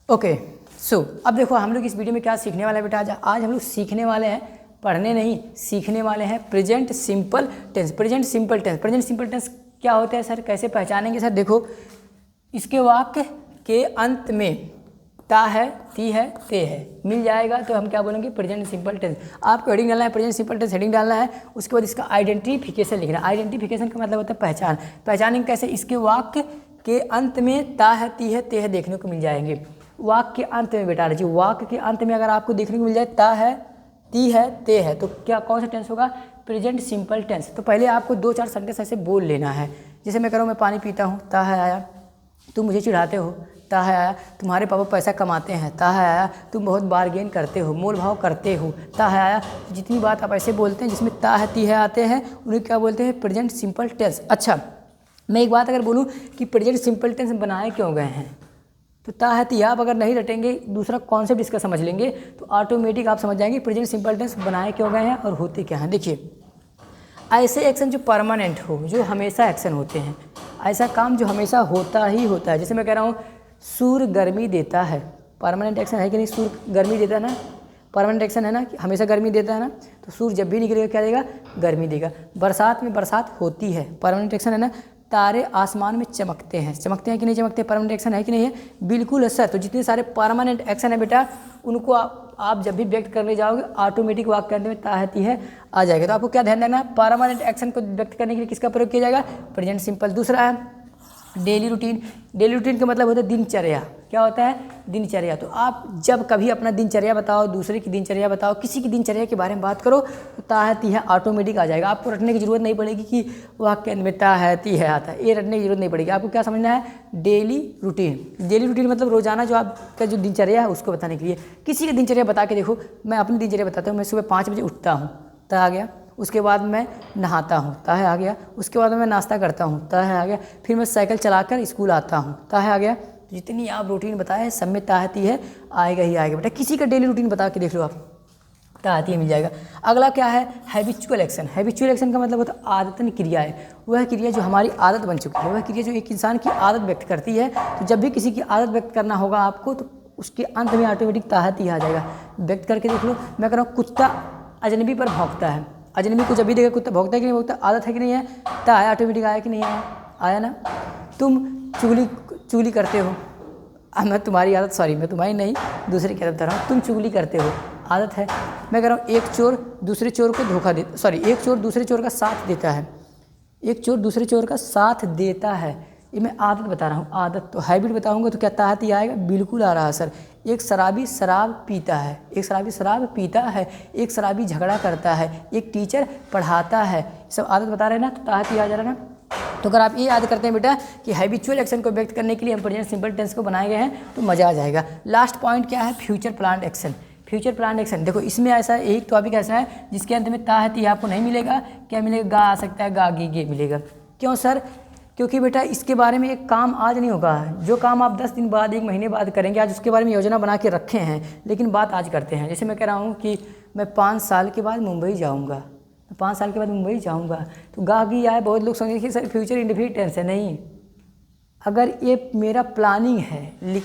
Okay so अब देखो हम लोग इस वीडियो में क्या सीखने वाले हैं बेटा। आज हम लोग सीखने वाले हैं, पढ़ने नहीं सीखने वाले हैं present simple tense. Present simple tense, present simple tense क्या होता है सर, कैसे पहचानेंगे सर? देखो इसके वाक्य के अंत में ता है, ती है, ते है मिल जाएगा तो हम क्या बोलेंगे? Present simple tense. आपको हेडिंग डालना है, प्रेजेंट सिंपल टेंस हेडिंग डालना है। उसके बाद इसका आइडेंटिफिकेशन लिखना है। आइडेंटिफिकेशन का मतलब होता है पहचान। पहचानेंगे कैसे? इसके वाक्य के अंत में ता है, ती है, ते है देखने को मिल जाएंगे। वाक्य के अंत में बेटा रखिए, वाक्य के अंत में अगर आपको देखने को मिल जाए ता है, ती है, ते है तो क्या कौन सा टेंस होगा? Present simple tense. तो पहले आपको 2-4 सेंटेंस ऐसे बोल लेना है। जैसे मैं कह रहा हूँ मैं पानी पीता हूँ, ता है आया, तुम मुझे चिढ़ाते हो, ता है आया, तुम्हारे पापा पैसा कमाते हैं, ता है आया, तुम बहुत बार्गेन करते हो, मोल भाव करते हो, ता है आया। जितनी बात आप ऐसे बोलते हैं जिसमें ता है, ती है आते हैं उन्हें क्या बोलते हैं? Present simple tense. अच्छा मैं एक बात अगर बोलूँ कि प्रेजेंट सिंपल टेंस बनाए क्यों गए हैं, तो ता है, ती आप अगर नहीं रटेंगे, दूसरा कॉन्सेप्ट इसका समझ लेंगे तो ऑटोमेटिक आप समझ जाएंगे प्रेजेंट सिंपल टेंस बनाए क्यों गए हैं और होते क्या हैं। देखिए ऐसे एक्शन जो परमानेंट हो, जो हमेशा एक्शन होते हैं, ऐसा काम जो हमेशा होता ही होता है। जैसे मैं कह रहा हूँ सूर्य गर्मी देता है, परमानेंट एक्शन है कि नहीं? सूर्य गर्मी देता है ना, परमानेंट एक्शन है ना, कि हमेशा गर्मी देता है ना। तो सूर्य जब भी निकलेगा क्या देगा? गर्मी देगा। बरसात में बरसात होती है, परमानेंट एक्शन है ना। तारे आसमान में चमकते हैं, चमकते हैं कि नहीं चमकते? परमानेंट एक्शन है कि नहीं है? बिल्कुल है सर। तो जितने सारे परमानेंट एक्शन है बेटा उनको आप जब भी व्यक्त करने जाओगे ऑटोमेटिक वाक्य के अंत में ता है, ती है आ जाएगा। तो आपको क्या ध्यान देना है? परमानेंट एक्शन को व्यक्त करने के लिए किसका प्रयोग किया जाएगा? Present simple. दूसरा है डेली रूटीन। डेली रूटीन का मतलब होता है दिनचर्या। क्या होता है? दिनचर्या। तो आप जब कभी अपना दिनचर्या बताओ, दूसरे की दिनचर्या बताओ, किसी की दिनचर्या के बारे में बात करो तो ता है, ती है ऑटोमेटिक आ जाएगा। आपको रटने की जरूरत नहीं पड़ेगी कि वाक्य के अंत में ता है, ती है आता है, ये रटने की जरूरत नहीं पड़ेगी। आपको क्या समझना है? Daily routine. डेली रूटीन मतलब रोजाना जो आपका जो दिनचर्या है उसको बताने के लिए। किसी की दिनचर्या बता के देखो, मैं अपनी दिनचर्या बताता हूँ। मैं सुबह 5 बजे उठता हूँ, ता आ गया। उसके बाद मैं नहाता हूँ, ता है आ गया। उसके बाद मैं नाश्ता करता हूँ, ता है आ गया। फिर मैं साइकिल चलाकर स्कूल आता हूँ, ता है आ गया। जितनी आप रूटीन बताए सब में ता है, ती है आएगा ही आएगा बेटा। किसी का डेली रूटीन बता के देख लो आप, ता है, ती है मिल जाएगा। अगला क्या है? Habitual action. हैबिचुअल एक्शन का मतलब होता है आदतन क्रिया है। वह क्रिया जो हमारी आदत बन चुकी है, वह क्रिया जो एक इंसान की आदत व्यक्त करती है। तो जब भी किसी की आदत व्यक्त करना होगा आपको तो उसके अंत में ऑटोमेटिक ता है, ती है आ जाएगा। व्यक्त करके देख लो। मैं कह रहा हूँ कुत्ता अजनबी पर भौंकता है। अजनबी को जब भी देखा कुत्ता भौंकता है कि नहीं भौंकता? आदत है कि नहीं है? ता है ऑटोमेटिक आया कि नहीं आया? आया ना। तुम चुगली करते हो, मैं तुम्हारी आदत, सॉरी मैं तुम्हारी नहीं दूसरे की आदत बता रहा हूँ। तुम चुगली करते हो, आदत है। मैं कह रहा हूँ एक चोर दूसरे चोर को धोखा दे, सॉरी एक चोर दूसरे चोर का साथ देता है। एक चोर दूसरे चोर का साथ देता है, ये मैं आदत बता रहा हूँ, आदत। तो हैबिट बताऊँगा तो क्या ता है, ती आएगा? बिल्कुल आ रहा है सर। एक शराबी शराब पीता है, एक शराबी शराब पीता है, एक शराबी झगड़ा करता है, एक टीचर पढ़ाता है, सब आदत बता रहे हैं ना, तो ता है, ती आ जा रहा है ना। तो अगर आप ये याद करते हैं बेटा कि हैबिचुअल एक्शन को व्यक्त करने के लिए हम प्रेजेंट सिंपल टेंस को बनाए गए हैं तो मजा आ जाएगा। लास्ट पॉइंट क्या है? Future planned action. Future planned action देखो इसमें ऐसा एक टॉपिक ऐसा है जिसके अंत में ता है, ती आपको नहीं मिलेगा। क्या मिलेगा? गा आ सकता है, गा गी गे मिलेगा। क्यों सर? क्योंकि बेटा इसके बारे में एक काम आज नहीं होगा। जो काम आप 10 दिन बाद, 1 महीने बाद करेंगे, आज उसके बारे में योजना बना के रखे हैं लेकिन बात आज करते हैं। जैसे मैं कह रहा हूँ कि मैं 5 साल के बाद मुंबई जाऊँगा, 5 साल के बाद मुंबई जाऊँगा, तो गा गी आए। बहुत लोग समझेंगे कि सर फ्यूचर इंडेफिनिट टेंस है। नहीं, अगर ये मेरा प्लानिंग है,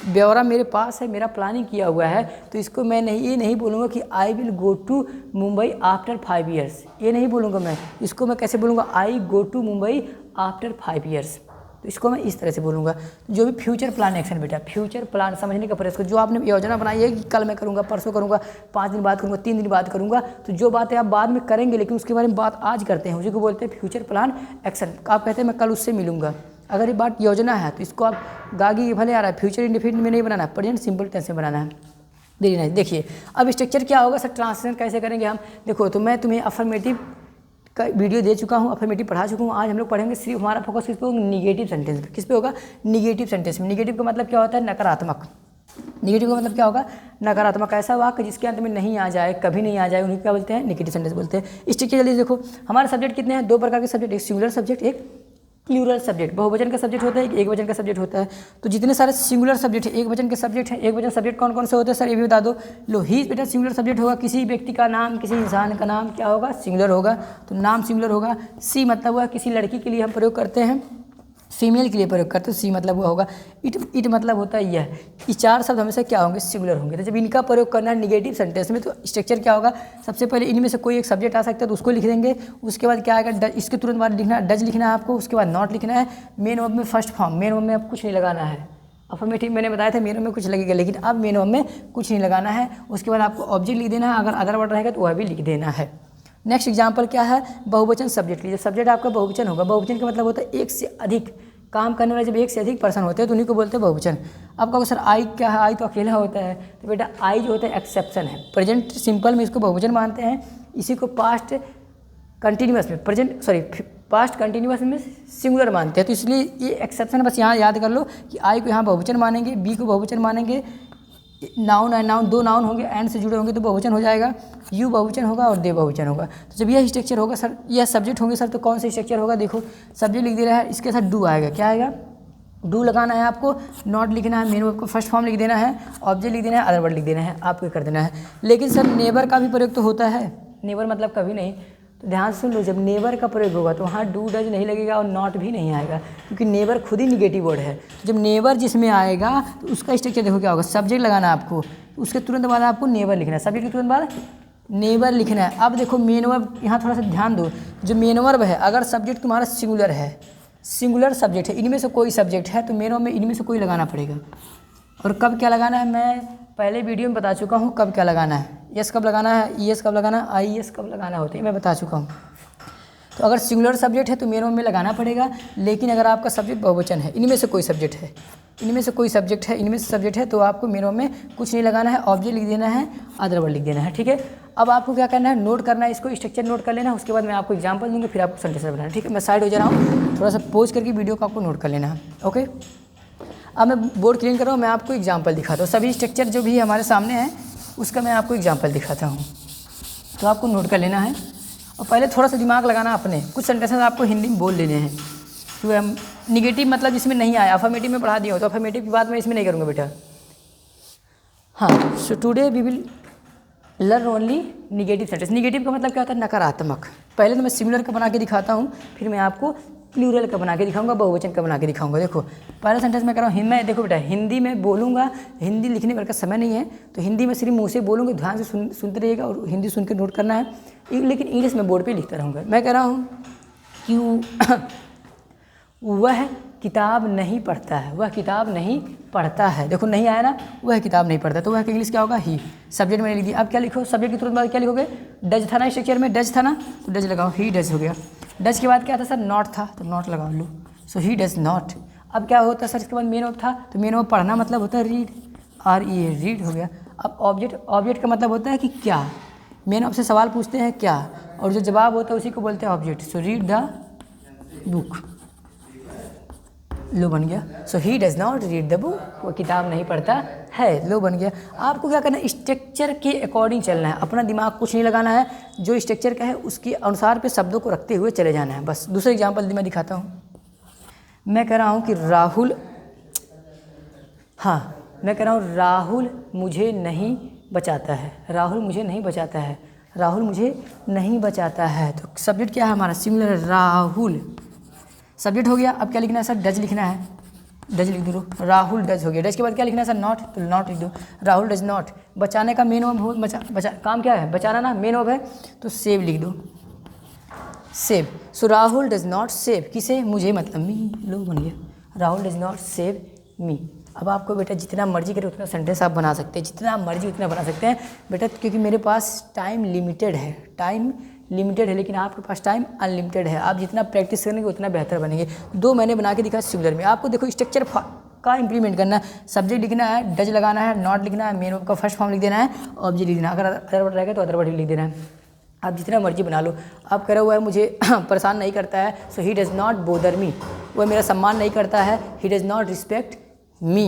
ब्यौरा मेरे पास है, मेरा प्लानिंग किया हुआ है, तो इसको मैं ये नहीं बोलूँगा कि I will go to Mumbai after 5 years. ये नहीं बोलूँगा मैं। इसको मैं कैसे बोलूँगा? I go to Mumbai after 5 years. तो इसको मैं इस तरह से बोलूँगा। जो भी फ्यूचर प्लान एक्शन बेटा, फ्यूचर प्लान समझने का प्रयास करो। जो आपने योजना बनाई है कि कल मैं करूँगा, परसों करूँगा, 5 दिन बाद करूँगा, 3 दिन बाद करूँगा, तो जो बातें आप बाद में करेंगे लेकिन उसके बारे में बात आज करते हैं, उसी को बोलते हैं फ्यूचर प्लान एक्शन। आप कहते हैं मैं कल उससे मिलूँगा। अगर ये बात योजना है तो इसको आप गागी भले आ रहा है, फ्यूचर इंडेफिनिट में नहीं बनाना, प्रेजेंट सिंपल टेंस में बनाना है। Very nice. देखिए अब स्ट्रक्चर क्या होगा सर, ट्रांसलेशन कैसे करेंगे हम? देखो तो मैं तुम्हें अफर्मेटिव का वीडियो दे चुका हूँ, अफर्मेटिव पढ़ा चुका हूँ। आज हम लोग पढ़ेंगे सिर्फ हमारा फोकस किस पे होगा? निगेटिव सेंटेंस पे। किस पे होगा? निगेटिव सेंटेंस में। निगेटिव का मतलब क्या होता है? नकारात्मक। निगेटिव का मतलब क्या होगा? नकारात्मक। ऐसा वाक्य जिसके अंत में नहीं आ जाए, कभी नहीं आ जाए, उन्हें क्या बोलते हैं? निगेटिव सेंटेंस बोलते हैं। इस चीज़ के जल्दी देखो, हमारे सब्जेक्ट कितने हैं? 2 प्रकार के सब्जेक्ट, एक सिंगुलर सब्जेक्ट, एक प्लूरल सब्जेक्ट। बहुवचन का सब्जेक्ट होता है, एक वचन का सब्जेक्ट होता है। तो जितने सारे सिंगुलर सब्जेक्ट है, एक वचन के सब्जेक्ट है, एक वचन सब्जेक्ट कौन कौन से होते हैं सर ये भी बता दो। लो ही बेटा सिंगुलर सब्जेक्ट होगा, किसी व्यक्ति का नाम, किसी इंसान का नाम क्या होगा? सिंगुलर होगा, तो नाम सिंगुलर होगा। सी मतलब हुआ किसी लड़की के लिए हम प्रयोग करते हैं, फीमेल के लिए प्रयोग करते हैं, सी मतलब हुआ होगा। इट मतलब होता है यह, ये 4 शब्द हमेशा क्या होंगे, सिंगुलर होंगे। तो जब इनका प्रयोग करना है निगेटिव सेंटेंस में तो स्ट्रक्चर क्या होगा, सबसे पहले इनमें से कोई एक सब्जेक्ट आ सकता है तो उसको लिख देंगे। उसके बाद क्या आएगा, इसके तुरंत बाद लिखना डज लिखना है आपको, उसके बाद नॉट लिखना है। मेन वर्ब में फर्स्ट फॉर्म, मेन वर्ब में आप कुछ नहीं लगाना है। अफर्मेटिव मैंने बताया था मेन वर्ब में कुछ लगेगा, लेकिन अब मेन वर्ब में कुछ नहीं लगाना है। उसके बाद आपको ऑब्जेक्ट लिख देना है, अगर अदर वर्ड रहेगा तो वह भी लिख देना है। नेक्स्ट एग्जाम्पल क्या है, बहुवचन सब्जेक्ट लीजिए। सब्जेक्ट आपका बहुवचन होगा। बहुवचन का मतलब होता है एक से अधिक काम करने वाले, जब एक से अधिक पर्सन होते हैं तो उन्हीं को बोलते हैं बहुवचन। आप कहोगे सर आई क्या है, आई तो अकेला होता है, तो बेटा आई जो होता है एक्सेप्शन है। प्रेजेंट सिंपल में इसको बहुवचन मानते हैं, इसी को पास्ट कंटिन्यूअस में पास्ट कंटिन्यूअस में सिंगुलर मानते हैं, तो इसलिए ये एक्सेप्शन बस यहाँ याद कर लो कि आई को यहाँ बहुवचन मानेंगे, बी को बहुवचन मानेंगे, नाउन है, नाउन दो नाउन होंगे एंड से जुड़े होंगे तो बहुवचन हो जाएगा, यू बहुवचन होगा और दे बहुवचन होगा। तो जब यह स्ट्रक्चर होगा सर, यह सब्जेक्ट होंगे सर, तो कौन सा स्ट्रक्चर होगा, देखो सब्जेक्ट लिख दे रहा है, इसके साथ डू आएगा। क्या आएगा, डू लगाना है आपको, नॉट लिखना है, मेन वर्ब को फर्स्ट फॉर्म लिख देना है, ऑब्जेक्ट लिख देना है, अदर वर्ड लिख देना है, आपको कर देना है। लेकिन सर नेवर का भी प्रयोग तो होता है। नेवर मतलब कभी नहीं, तो ध्यान से सुन लो, जब नेवर का प्रयोग होगा तो वहाँ डू डज नहीं लगेगा और नॉट भी नहीं आएगा, क्योंकि नेवर खुद ही निगेटिव वर्ड है। तो जब नेवर जिसमें आएगा तो उसका स्ट्रक्चर देखो क्या होगा, सब्जेक्ट लगाना है आपको, उसके तुरंत बाद आपको नेवर लिखना है, सब्जेक्ट के तुरंत बाद नेवर लिखना है। अब देखो मेन वर्ब, यहाँ थोड़ा सा ध्यान दो, जो मेन वर्ब है अगर सब्जेक्ट तुम्हारा सिंगुलर है, सिंगुलर सब्जेक्ट है, इनमें से कोई सब्जेक्ट है तो मेन वर्ब में इनमें से कोई लगाना पड़ेगा। और कब क्या लगाना है, मैं पहले वीडियो में बता चुका हूँ कब क्या लगाना है। यस कब लगाना है, ई एस कब लगाना है, आई एस कब लगाना होता है, मैं बता चुका हूँ। तो अगर सिंगुलर सब्जेक्ट है तो मेन वर्ब में लगाना पड़ेगा, लेकिन अगर आपका सब्जेक्ट बहुवचन है, इनमें से कोई सब्जेक्ट है, इनमें से कोई सब्जेक्ट है, इनमें से सब्जेक्ट है, तो आपको मेन वर्ब में कुछ नहीं लगाना है, ऑब्जेक्ट लिख देना है, अदर वर्ड लिख देना है। ठीक है, अब आपको क्या करना है, नोट करना है, इसको स्ट्रक्चर नोट कर लेना है। उसके बाद मैं आपको एग्जाम्पल दूँगा, फिर आपको सेंटेंस बनाना है। ठीक है, मैं साइड हो जा रहा हूँ, थोड़ा सा पोज करके वीडियो को आपको नोट कर लेना है। ओके, अब मैं बोर्ड क्लीन कर रहा हूँ, मैं आपको एग्जाम्पल दिखाता हूँ। सभी स्ट्रक्चर जो भी हमारे सामने है उसका मैं आपको एग्जाम्पल दिखाता हूँ, तो आपको नोट कर लेना है। और पहले थोड़ा सा दिमाग लगाना अपने, कुछ सेंटेंसेस आपको हिंदी में बोल लेने हैं। तो हम निगेटिव मतलब इसमें नहीं आया, अफर्मेटिव में पढ़ा दिया हो तो अफर्मेटिव की बात मैं इसमें नहीं करूँगा बेटा। हाँ, so today we will learn only negative sentence. Negative का मतलब क्या होता है, नकारात्मक। पहले तो मैं सिंगुलर का बना के दिखाता हूँ, फिर मैं आपको प्लूरल का बना के दिखाऊंगा, बहुवचन का बना के दिखाऊंगा। देखो पहला सेंटेंस मैं कर रहा हूँ, मैं देखो बेटा हिंदी में बोलूँगा, हिंदी लिखने भर का समय नहीं है तो हिंदी में सिर्फ मुँह से बोलूँगा, ध्यान से सुनते रहिएगा और हिंदी सुन के नोट करना है, लेकिन इंग्लिश में बोर्ड पे लिखता रहूँगा। मैं कह रहा हूँ कि वह किताब नहीं पढ़ता है, वह किताब नहीं पढ़ता है। देखो नहीं आया ना, वह किताब नहीं पढ़ता, तो वह इंग्लिश क्या होगा, ही। सब्जेक्ट मैंने लिख दिया, अब क्या लिखो, सब्जेक्ट के तुरंत बाद क्या लिखोगे, डज था ना स्ट्रक्चर में, डज था ना तो डज लगाओ, ही डज हो गया। डज के बाद क्या था सर, नॉट था तो नॉट लगा लो, सो ही डज नॉट। अब क्या होता है सर, इसके बाद मेन वर्ब था, तो मेन वर्ब पढ़ना मतलब होता है रीड, RE रीड हो गया। अब ऑब्जेक्ट का मतलब होता है कि क्या, मेन वर्ब से सवाल पूछते हैं क्या, और जो जवाब होता है उसी को बोलते हैं object. So read the book, लो बन गया। So he does not read the book, वो किताब नहीं पढ़ता है, लो बन गया। आपको क्या करना है, स्ट्रक्चर के अकॉर्डिंग चलना है, अपना दिमाग कुछ नहीं लगाना है, जो स्ट्रक्चर का है उसके अनुसार पे शब्दों को रखते हुए चले जाना है बस। दूसरा एग्जाम्पल मैं दिखाता हूँ। मैं कह रहा हूँ कि राहुल, हाँ मैं कह रहा हूँ राहुल मुझे नहीं बचाता है, राहुल मुझे नहीं बचाता है, राहुल मुझे नहीं बचाता है। तो सब्जेक्ट क्या है हमारा, सिंगुलर, राहुल सब्जेक्ट हो गया। अब क्या लिखना है सर, डज लिखना है, डज लिख दो, राहुल डज हो गया। डज के बाद क्या लिखना है सर, नॉट, तो नॉट लिख दो, राहुल डज नॉट। बचाने का मेन वर्ब हो, बचा काम क्या है, बचाना ना, मेन वर्ब है, तो सेव लिख दो, save. So Rahul does not save, किसे, मुझे मतलब मी, लो बन गया, Rahul does not save me. अब आपको बेटा जितना मर्जी करे उतना सेंटेंस आप बना सकते हैं, जितना मर्जी उतना बना सकते हैं बेटा, क्योंकि मेरे पास टाइम लिमिटेड है, टाइम लिमिटेड है, लेकिन आपके पास टाइम अनलिमिटेड है। आप जितना प्रैक्टिस करेंगे उतना बेहतर बनेंगे। दो मैंने बना के दिखा सिंगुलर में, आपको देखो स्ट्रक्चर का इंप्लीमेंट करना है। सब्जेक्ट लिखना है, डज लगाना है, नॉट लिखना है, मेन वर्ब का फर्स्ट फॉर्म लिख देना है, ऑब्जेक्ट लिख देना, अगर अदर वर्ड रहेगा तो अदर वर्ड लिख देना है। आप जितना मर्जी बना लो। आप कह रहे हुआ है मुझे परेशान नहीं करता है, सो ही डज़ नॉट बोदर मी, वह मेरा सम्मान नहीं करता है, ही डज़ नॉट रिस्पेक्ट मी।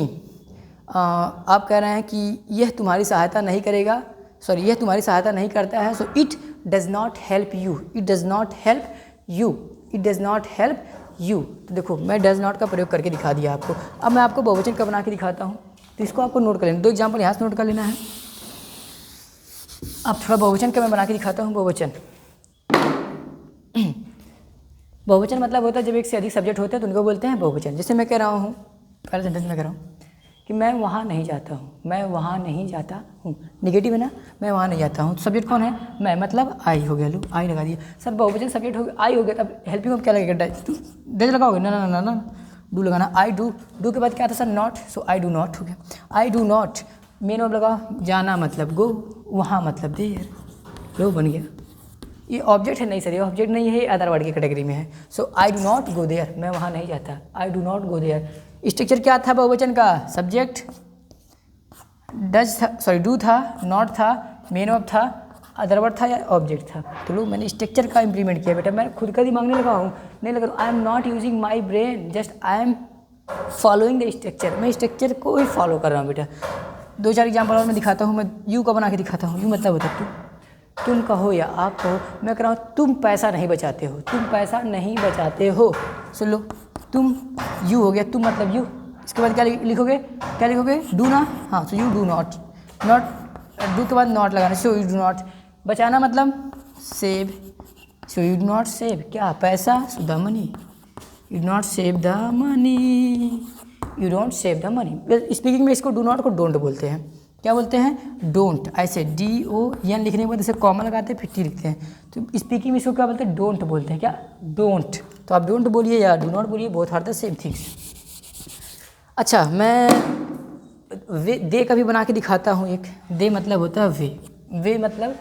आप कह रहे हैं कि यह तुम्हारी सहायता नहीं करेगा, सॉरी यह तुम्हारी सहायता नहीं करता है, so it does not help you, it does not help you, it does not help you. तो देखो मैं डज़ नॉट का प्रयोग करके दिखा दिया आपको। अब मैं आपको बहुवचन का बना के दिखाता हूँ, तो इसको आपको नोट कर लेना, दो एग्जाम्पल यहाँ से नोट कर लेना है। अब थोड़ा बहुवचन का मैं बना के दिखाता हूँ। बहुवचन बहुवचन मतलब होता है जब एक से अधिक सब्जेक्ट होते हैं तो उनको बोलते हैं बहुवचन। जैसे मैं कह रहा हूँ, पहले सेंटेंस में कह रहा हूँ कि मैं वहाँ नहीं जाता हूँ, मैं वहाँ नहीं जाता हूँ, निगेटिव है ना, मैं वहाँ नहीं जाता हूँ। सब्जेक्ट कौन है, मैं, मतलब आई हो गया, लो आई लगा दिया। सर बहुवचन सब्जेक्ट हो गया, आई हो गया, तब हेल्पिंग वर्ब क्या लगेगा, डज लगाओगे, ना ना ना ना, डू लगाना। आई डू, डू के बाद क्या था sir, not, so I do not हो गया। आई डू नॉट, मेन वर्ब लगाओ, जाना मतलब गो, वहाँ मतलब देयर, लो बन गया। ये ऑब्जेक्ट है, नहीं सर ये ऑब्जेक्ट नहीं है, अदर वर्ड की कैटेगरी में है। So I do not go there, मैं वहाँ नहीं जाता, I do not go there. Structure क्या था बहुवचन का, सब्जेक्ट डज था, सॉरी डू था, नॉट था, मेन वर्ब था, अदर वर्ड था या ऑब्जेक्ट था। तो लो मैंने स्ट्रक्चर का इंप्लीमेंट किया बेटा, मैं खुद का दिमाग नहीं लगा हूँ, नहीं लगा, I am not using my brain, just I am following the structure, मैं स्ट्रक्चर को ही फॉलो कर रहा हूँ बेटा। 2-4 एग्जाम्पल और मैं दिखाता हूँ, मैं यू का बना के दिखाता हूँ। यू मतलब होता तुम कहो या आप कहो, मैं कह रहा हूँ तुम पैसा नहीं बचाते हो, तुम पैसा नहीं बचाते हो। सुन लो, तुम, यू हो गया, तुम मतलब यू, इसके बाद क्या लिखोगे, क्या लिखोगे, डू ना, हाँ, so you do not, not do के बाद नॉट लगाना, सो यू डू नॉट। बचाना मतलब save, so you do not save क्या, पैसा, so the money, you do not save the money, you don't save the money. Speaking में इसको do not को डोंट बोलते हैं, क्या बोलते हैं, डोंट। ऐसे DON लिखने के बाद ऐसे कॉमा लगाते हैं, फिर टी लिखते हैं, तो स्पीकिंग में इसको क्या बोलते हैं, डोंट बोलते हैं, क्या, डोंट। तो आप डोंट बोलिए या डू नॉट बोलिए, both are the same things. अच्छा, मैं वे, दे का भी बना के दिखाता हूँ एक। दे मतलब होता है वे, वे मतलब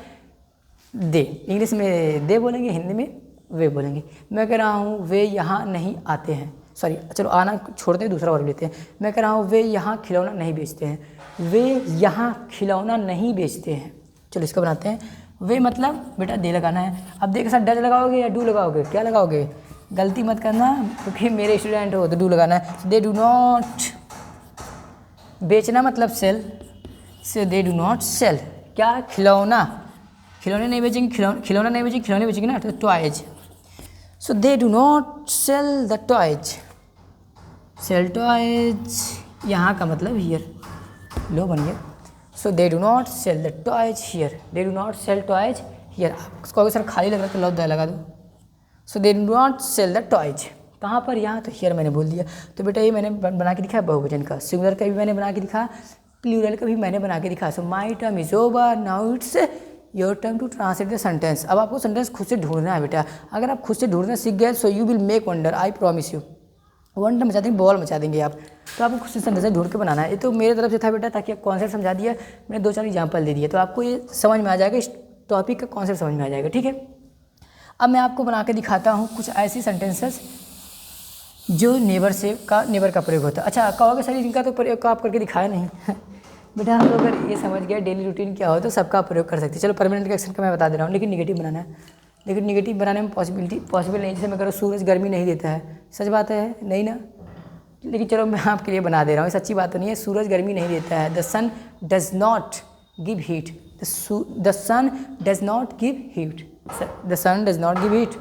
दे, इंग्लिश में दे बोलेंगे, हिंदी में वे बोलेंगे। मैं कह रहा हूँ वे यहाँ नहीं आते हैं, सॉरी चलो आना छोड़ते हैं, दूसरा वर्ड लेते हैं। मैं कह रहा हूँ वे यहाँ खिलौना नहीं बेचते हैं, वे यहाँ खिलौना नहीं बेचते हैं। चलो इसका बनाते हैं, वे मतलब बेटा दे लगाना है। अब दे के साथ डज लगाओगे या डू लगाओगे, क्या लगाओगे, गलती मत करना क्योंकि मेरे स्टूडेंट हो, तो डू लगाना है। दे डू नॉट, बेचना मतलब सेल, से दे डू नॉट सेल क्या, खिलौना, खिलौने नहीं बेचेंगे, खिलौना नहीं बेचेंगे, खिलौने बेचेंगे ना, तो toys. So they do not sell the toys, sell toys, यहाँ का मतलब हियर, लो बन गया। So they do not sell the toys here, they do not sell toys here. कहोगे सर खाली लग रहा है तो लो लगा दो। So they do not sell the toys, कहाँ पर, यहाँ, तो हियर मैंने बोल दिया। तो बेटा ये मैंने बना के दिखा बहुवचन का, सिंगुलर का भी मैंने बना के दिखा, प्लूरल का भी मैंने बना के दिखा। So my term is over, now it's your turn to translate the sentence. अब आपको सेंटेंस खुद से ढूंढना है बेटा, अगर आप खुद से ढूंढना सीख गए so you will make wonder, I promise you, wonder मचा देंगे, बॉल मचा देंगे आप। तो आपको खुद से सेंटेंस ढूंढ के बनाना है। ये तो मेरे तरफ से था बेटा, ताकि आप कॉन्सेप्ट समझा दिया, मैंने 2-4 एग्जाम्पल दे दिए, तो आपको ये समझ में आ जाएगा, इस टॉपिक का कॉन्सेप्ट समझ में आ जाएगा, ठीक है। अब मैं आपको बना के दिखाता हूँ कुछ ऐसी सेंटेंसेस जो नेबर का प्रयोग होता है। अच्छा कहोगे सर इनका तो प्रयोग आप करके दिखाया नहीं बेटा हम लोग अगर ये समझ गए डेली रूटीन क्या हो तो सबका प्रयोग कर सकते हैं। चलो परमानेंट एक्शन का मैं बता दे रहा हूँ, लेकिन निगेटिव बनाना है, लेकिन निगेटिव बनाने में पॉसिबल नहीं। जैसे मैं कह सूरज गर्मी नहीं देता है, सच बात है नहीं ना, लेकिन चलो मैं आपके लिए बना दे रहा हूँ, सच्ची बात तो नहीं है, सूरज गर्मी नहीं देता है। The sun does not give heat, the sun does not give heat, the sun does not give heat.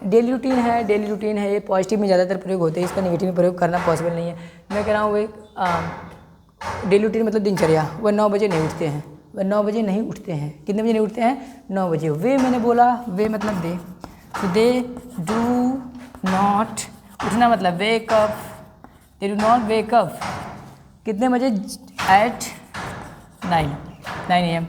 Daily routine है, डेली रूटीन है, ये पॉजिटिव में ज़्यादातर प्रयोग होते हैं, इसका नेगेटिव में प्रयोग करना पॉसिबल नहीं है। मैं कह रहा हूँ वो डेली रूटीन मतलब दिनचर्या, वह 9 बजे नहीं उठते हैं, वह 9 बजे नहीं उठते हैं। कितने बजे नहीं उठते हैं, 9 बजे। वे मैंने बोला, वे मतलब दे, तो दे डू नॉट, उठना मतलब wake up, they do not wake up कितने बजे, at 9 AM।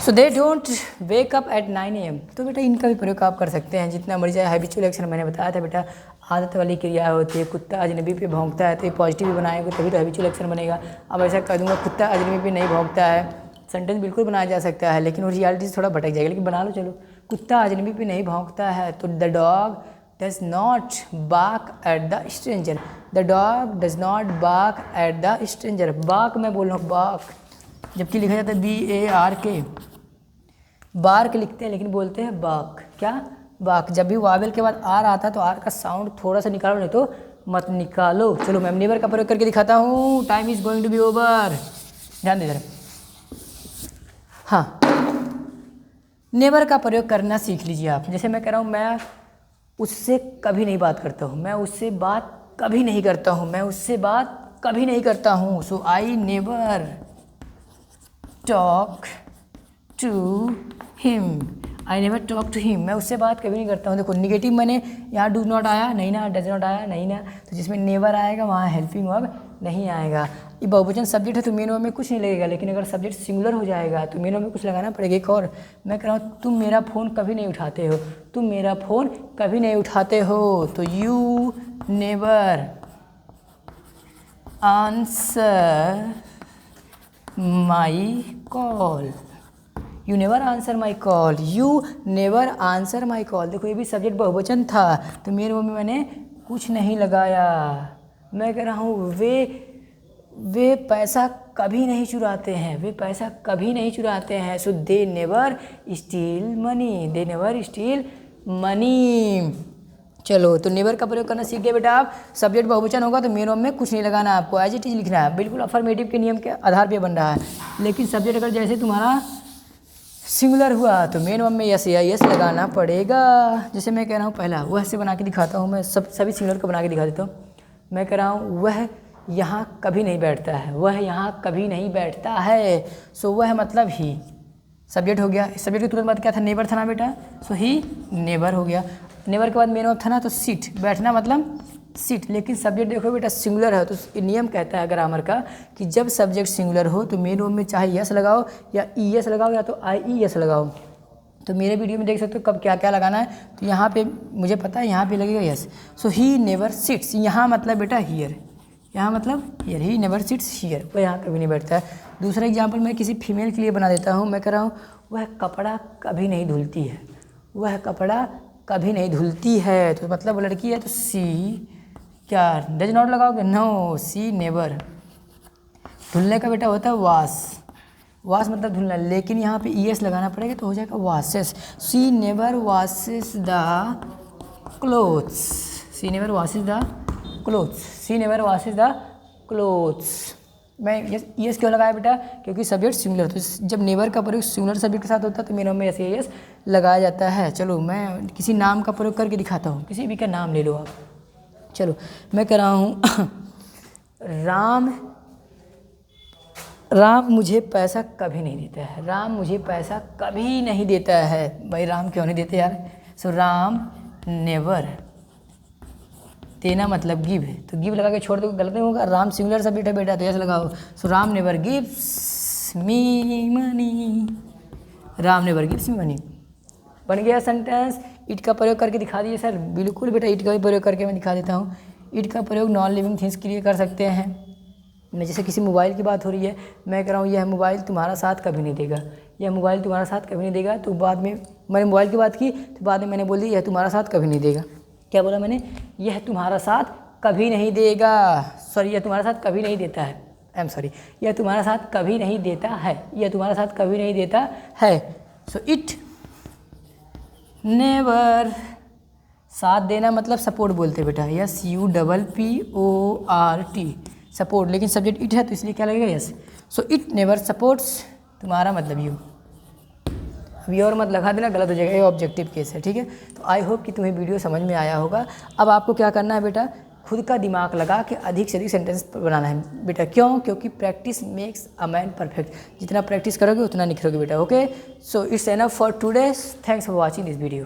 So they don't wake up at 9 AM। तो बेटा इनका भी प्रयोग आप कर सकते हैं जितना मर्जी है। हैबिचुअल एक्शन मैंने बताया था बेटा, आदत वाली क्रिया होती है। कुत्ता अजनबी पे भौंकता है तो ये पॉजिटिव भी बनाएगा तभी तो हैबिचुअल एक्शन बनेगा। अब ऐसा कर दूंगा कुत्ता अजनबी पे नहीं भौंकता है, सेंटेंस बिल्कुल बनाया जा सकता है, लेकिन वो रियलिटी से थोड़ा भटक जाएगा, लेकिन बना लो। चलो कुत्ता अजनबी पे नहीं भौंकता है तो the dog does not bark at the stranger, the dog does not bark at the stranger. Bark मैं बोल रहा हूँ बार्क, जबकि लिखा जाता है BARK, बार्क लिखते हैं लेकिन बोलते हैं बाक, क्या बाक। जब भी वावेल के बाद आर आता है तो आर का साउंड थोड़ा सा निकालो, नहीं तो मत निकालो। चलो मैं नेवर का प्रयोग करके दिखाता हूँ, time is going to be over, ध्यान दे जरा। हाँ नेवर का प्रयोग करना सीख लीजिए आप। जैसे मैं कह रहा हूँ मैं उससे कभी नहीं बात करता हूँ, मैं उससे बात कभी नहीं करता हूँ, मैं उससे बात कभी नहीं करता हूँ। So I never talk to him, I never talk to him, मैं उससे बात कभी नहीं करता हूँ। देखो निगेटिव मैंने यहाँ डू नॉट आया नहीं ना, डज नॉट आया नहीं ना, तो जिसमें नेवर आएगा वहाँ हेल्पिंग वर्ब नहीं आएगा। ये बहुवचन सब्जेक्ट है तो मेन वर्ब में कुछ नहीं लगेगा, लेकिन अगर सब्जेक्ट सिंगुलर हो जाएगा तो मेन वर्ब में कुछ लगाना पड़ेगा। एक और मैं कह रहा हूँ तुम मेरा फ़ोन कभी नहीं उठाते हो, तुम मेरा फ़ोन कभी नहीं उठाते हो, तो you never answer my call, you never answer my call, you never answer my call. देखो ये भी सब्जेक्ट बहुवचन था तो मेरे मुँह में मैंने कुछ नहीं लगाया। मैं कह रहा हूँ वे पैसा कभी नहीं चुराते हैं, वे पैसा कभी नहीं चुराते हैं। So they never steal money, they never steal money. चलो तो नेवर का प्रयोग करना सीख गए बेटा आप। सब्जेक्ट बहुवचन होगा तो मेन वर्ब में कुछ नहीं लगाना, आपको एज इट इज लिखना है, बिल्कुल अफर्मेटिव के नियम के आधार पे बन रहा है। लेकिन सब्जेक्ट अगर जैसे तुम्हारा सिंगुलर हुआ तो मेन वर्ब में यस या यस लगाना पड़ेगा। जैसे मैं कह रहा हूँ पहला वह से बना के दिखाता हूँ, मैं सभी सिंगुलर को बना के दिखा देता हूँ। मैं कह रहा हूँ वह यहाँ कभी नहीं बैठता है, वह यहाँ कभी नहीं बैठता है। सो वह मतलब ही सब्जेक्ट हो गया। सब्जेक्ट के तुरंत बाद क्या था, नेवर था ना बेटा, सो ही नेवर हो गया। नेवर के बाद मेन वर्ब था ना तो सीट, बैठना मतलब सीट। लेकिन सब्जेक्ट देखो बेटा सिंगुलर है तो नियम कहता है ग्रामर का कि जब सब्जेक्ट सिंगुलर हो तो मेन वर्ब में चाहे यस लगाओ या ई एस लगाओ या तो आई ई एस लगाओ। तो मेरे वीडियो में देख सकते हो कब क्या क्या लगाना है। तो यहाँ पे मुझे पता है यहाँ पे लगेगा S. So he never sits, यहाँ मतलब बेटा हियर, यहाँ मतलब here, he never sits here, वो यहाँ कभी नहीं बैठता है। दूसरा एग्जाम्पल मैं किसी फीमेल के लिए बना देता हूँ। मैं कह रहा हूँ वह कपड़ा कभी नहीं धुलती है, वह कपड़ा कभी नहीं धुलती है, तो मतलब वो लड़की है तो सी क्या डज नॉट लगाओगे, नो सी नेवर। धुलने का बेटा होता है वाश, वाश मतलब धुलना, लेकिन यहाँ पे ई एस लगाना पड़ेगा तो हो जाएगा washes. She never washes the clothes, she never washes the clothes, she never washes the clothes. मैं ई एस क्यों लगाया बेटा, क्योंकि सब्जेक्ट सिंगुलर, तो जब नेवर का प्रयोग सिंगुलर सब्जेक्ट के साथ होता है तो मेरे में ऐसे एस लगाया जाता है। चलो मैं किसी नाम का प्रयोग करके दिखाता हूँ, किसी भी का नाम ले लो आप। चलो मैं कह रहा हूँ राम मुझे पैसा कभी नहीं देता है, राम मुझे पैसा कभी नहीं देता है। भाई राम क्यों नहीं देते यार, सो राम नेवर, देना मतलब गिव है तो गिव लगा के छोड़ दो, गलत नहीं होगा। राम सिंगुलर सब्जेक्ट है बेटा तो यस लगाओ। So Ram never gives me money, Ram never gives me money. बन गया सेंटेंस। इट का प्रयोग करके दिखा दीजिए सर। बिल्कुल बेटा इट का भी प्रयोग करके मैं दिखा देता हूँ। इट का प्रयोग नॉन लिविंग थिंग्स के लिए कर सकते हैं। मैं जैसे किसी मोबाइल की बात हो रही है, मैं कह रहा हूँ यह मोबाइल तुम्हारा साथ कभी नहीं देगा, यह मोबाइल तुम्हारा साथ कभी नहीं देगा। तो बाद में मैंने मोबाइल की बात की तो बाद में मैंने बोल दी यह तुम्हारा साथ कभी नहीं देगा। क्या बोला मैंने, यह तुम्हारा साथ कभी नहीं देगा, सॉरी यह तुम्हारा साथ कभी नहीं देता है, आई एम सॉरी, यह तुम्हारा साथ कभी नहीं देता है, यह तुम्हारा साथ कभी नहीं देता है। सो इट नेवर, साथ देना मतलब सपोर्ट बोलते बेटा, S U double P O R T, support, लेकिन सब्जेक्ट इट है तो इसलिए क्या लगेगा S. So it never supports, तुम्हारा मतलब यू, अभी और मत लगा देना, गलत हो जाएगा, ये ऑब्जेक्टिव केस है, ठीक है। तो आई होप कि तुम्हें वीडियो समझ में आया होगा। अब आपको क्या करना है बेटा, खुद का दिमाग लगा के अधिक से अधिक सेंटेंस बनाना है बेटा। क्यों, क्योंकि practice makes a man perfect, जितना प्रैक्टिस करोगे उतना निखरोगे बेटा। Okay, so it's enough for today, thanks for watching this video.